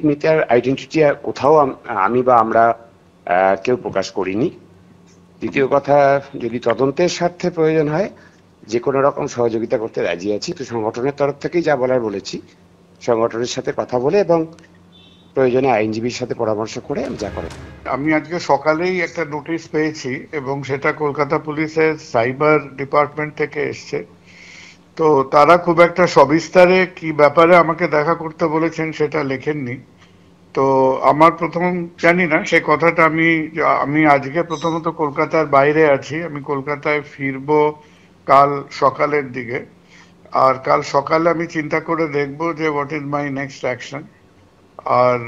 মিতার আইডেন্টিটি কোথাও আমি বা আমরা কেউ প্রকাশ করিনি। দ্বিতীয় কথা, যদি তদন্তের স্বার্থে প্রয়োজন হয় যে কোনো রকম সহযোগিতা করতে রাজি আছি। তো সংগঠনের তরফ থেকেই যা বলার বলেছি, সংগঠনের সাথে কথা বলে এবং প্রয়োজনে আইনজীবীর সাথে পরামর্শ করে যা করে। আমি আজকে সকালেই একটা নোটিশ পেয়েছি এবং সেটা কলকাতা পুলিশের সাইবার ডিপার্টমেন্ট থেকে এসছে। তো তারা খুব একটা সবিস্তারে কি ব্যাপারে আমাকে দেখা করতে বলেছেন সেটা লেখেননি। তো আমার প্রথম জানি না সে কথাটা, আমি আজকে প্রথমত কলকাতার বাইরে আছি। আমি কলকাতায় ফিরবো কাল সকালের দিকে। আর কাল সকালে আমি চিন্তা করে দেখবো যে what is my next action. আর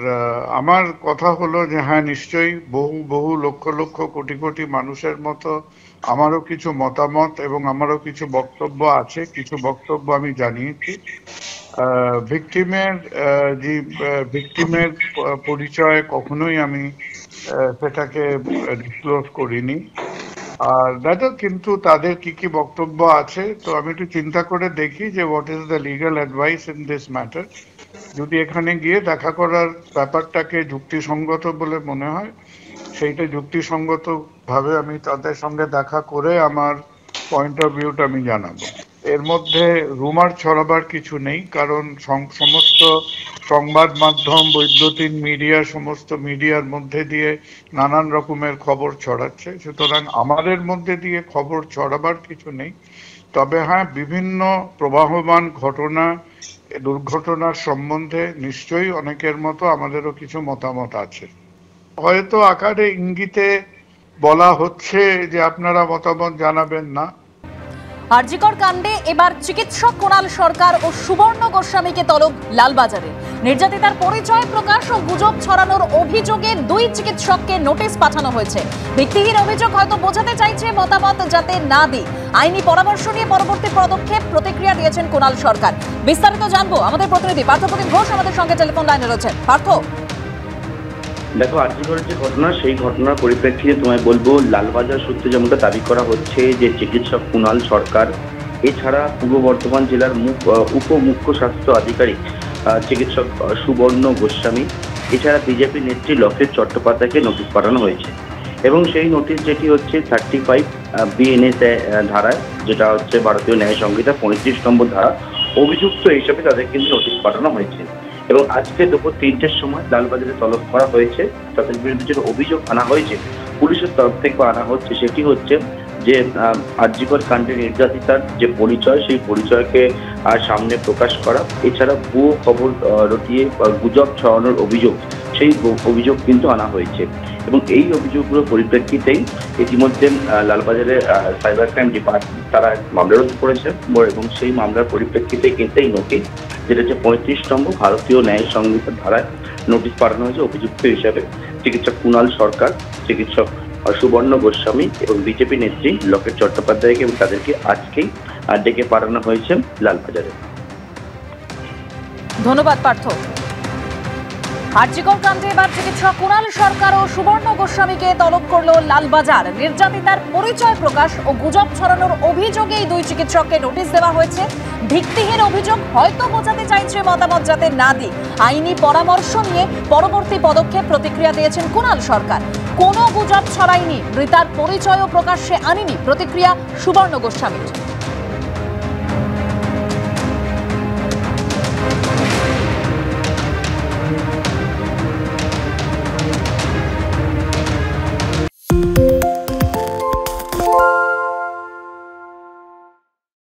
আমার কথা হলো যে হ্যাঁ, নিশ্চয়ই বহু বহু লক্ষ লক্ষ কোটি কোটি মানুষের মতো আমারও কিছু মতামত এবং আমারও কিছু বক্তব্য আছে। কিছু বক্তব্য আমি জানিয়েছি। ভিকটিমের পরিচয় কখনোই আমি সেটাকে ডিসক্লোজ করিনি। আর দাদা, কিন্তু তাদের কি কি বক্তব্য আছে, তো আমি একটু চিন্তা করে দেখি যে what is the legal advice in this matter. যদি এখানে গিয়ে দেখা করার ব্যাপারটাকে যুক্তিসঙ্গত বলে মনে হয়, সেইটা যুক্তিসঙ্গত ভাবে আমি তাদের সঙ্গে দেখা করে আমার পয়েন্ট অফ ভিউটা আমি জানাবো। এর মধ্যে রুমার ছড়াবার কিছু নেই, কারণ সমস্ত সংবাদ মাধ্যম, বৈদ্যুতিন মিডিয়া, সমস্ত মিডিয়ার মধ্যে দিয়ে নানান রকমের খবর ছড়াচ্ছে। সুতরাং আমাদের মধ্যে দিয়ে খবর ছড়াবার কিছু নেই। তবে হ্যাঁ, বিভিন্ন প্রবাহমান দুর্ঘটনার সম্বন্ধে নিশ্চয়ই অনেকের মতো আমাদেরও কিছু মতামত আছে। হয়তো আকারে ইঙ্গিতে বলা হচ্ছে যে আপনারা মতামত জানাবেন না। আরজিকর কাণ্ডে এবার চিকিৎসক কুণাল সরকার ও সুবর্ণ গোস্বামীকে তলব লালবাজারে। নির্যাতিতার পরিচয় প্রকাশ ও গুজব ছড়ানোর অভিযোগে দুই চিকিৎসককে নোটিশ পাঠানো হয়েছে। ভিত্তিহীন অভিযোগ হয়তো বোঝাতে চাইছে মতামত যাতে না দিই। আইনি পরামর্শ নিয়ে পরবর্তী পদক্ষেপ প্রতিক্রিয়া দিয়েছেন কুণাল সরকার। বিস্তারিত জানবো আমাদের প্রতিনিধি পার্থপ্রতিম ঘোষ আমাদের সঙ্গে টেলিফোন লাইনে রয়েছেন। পার্থ, দেখো, আরজিকরের যে ঘটনা, সেই ঘটনার পরিপ্রেক্ষিতে তোমায় বলবো, লালবাজার সূত্রে যেমনটা দাবি করা হচ্ছে যে চিকিৎসক কুণাল সরকার এছাড়া পূর্ব বর্ধমান জেলার উপমুখ্য স্বাস্থ্য আধিকারিক চিকিৎসক সুবর্ণ গোস্বামী, এছাড়া বিজেপি নেত্রী লকেট চট্টোপাধ্যায়কে নোটিশ পাঠানো হয়েছে। এবং সেই নোটিশ যেটি হচ্ছে 35 BNS ধারায়, যেটা হচ্ছে ভারতীয় ন্যায় সংহিতা 35 নম্বর ধারা, অভিযুক্ত হিসেবে তাদের কিন্তু নোটিশ পাঠানো হয়েছে। এবং আজকে দুপুর 3টের সময় লালবাজারে তলব করা হয়েছে। তাদের বিরুদ্ধে যে অভিযোগ আনা হয়েছে পুলিশের তরফ থেকে আনা হচ্ছে, সেটি হচ্ছে যে আরজিকর কাণ্ডে নির্যাতিতার যে পরিচয়, সেই পরিচয়কে সামনে প্রকাশ করা, এছাড়া ভুয়ো খবর রটিয়ে গুজব ছড়ানোর অভিযোগ, সেই অভিযোগ কিন্তু আনা হয়েছে। এবং এই অভিযোগগুলোর পরিপ্রেক্ষিতেই ইতিমধ্যে লালবাজারের সাইবার ক্রাইম ডিপার্টমেন্ট তারা মামলা রুজু করেছে এবং সেই মামলার পরিপ্রেক্ষিতে কিন্তু এই নোটিশ, যেটা হচ্ছে 35 নম্বর ভারতীয় ন্যায় সংহিতার ধারায় নোটিশ পাঠানো হয়েছে অভিযুক্ত হিসাবে চিকিৎসক কুণাল সরকার, চিকিৎসক সুবর্ণ গোস্বামী এবং বিজেপি নেত্রী লকেট চট্টোপাধ্যায়কে, এবং তাদেরকে আজকেই ডেকে পাঠানো হয়েছে লালবাজারে। ধন্যবাদ পার্থ। আরজিকর কাণ্ডে এবার চিকিৎসক কুণাল সরকার ও সুবর্ণ গোস্বামীকে তলব করলো লালবাজার। নির্যাতিতার পরিচয় প্রকাশ ও গুজব ছড়ানোর অভিযোগে এই দুই চিকিৎসককে নোটিশ দেওয়া হয়েছে। ভিত্তিহীন অভিযোগ হয়তো বোঝাতে চাইছে মতামত যাতে না দিই। আইনি পরামর্শ নিয়ে পরবর্তী পদক্ষেপ প্রতিক্রিয়া দিয়েছেন কুণাল সরকার। কোনো গুজব ছড়ায়নি, মৃতার পরিচয়ও প্রকাশ্যে আনিনি, প্রতিক্রিয়া সুবর্ণ গোস্বামীর।